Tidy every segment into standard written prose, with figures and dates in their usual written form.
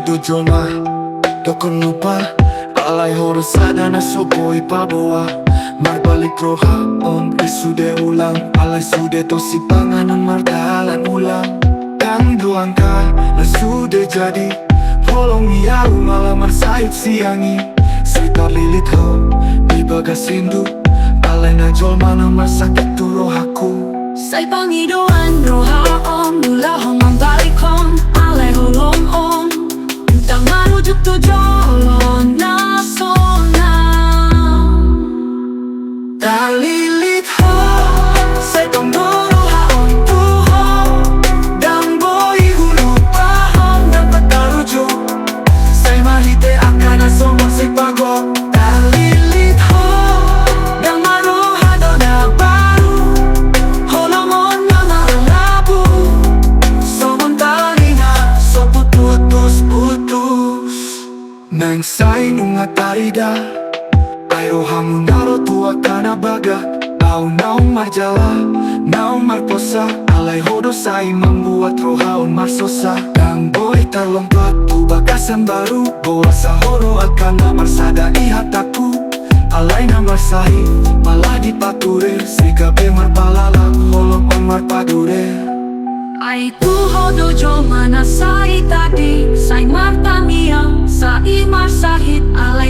dujolma Dokon lupa alai horo sadana soboi paboa Marbalik roha om sude ulang alai sude tosi panganan mardalan ulang Kang doangkan na sude jadi Polong iau malamar sayup siangi Sekitar lilit ho di bagas rindu alai na jolma namar sakit tu rohaku Say pangidoan roha om Nula hong balik hong alai holong om Utang marujuk tu jolon na sona Talilit ho Say tong roha om tu ho Dang boy hulu pa hong dapat tarujuk Say mahite akan asomong say pagok Talilit ho Dang maroha do na baru Holong on na malabu Somong talinga so putus-putus Nang say nung atarida Ayo hamu naro tua kana baga Au naung marjala, naung marposa Alai hodo sai membuat rohaun marsosa Kang boy terlompat tu bagasan baru Boa sahoro alkana marsada ihataku Alai na marsahi, malah dipaturir Sika be marpalala, holong on marpadurir Ai tu hodo jo mana sai tadi Sai martamiang, sai marsahit alai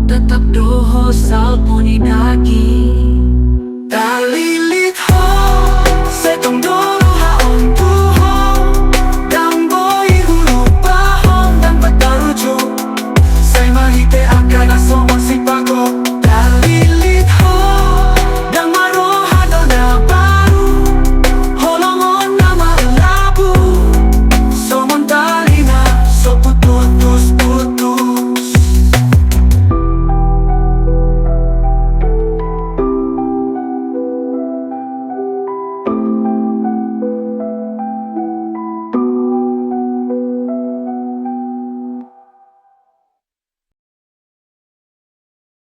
tetap doho sal puni dagi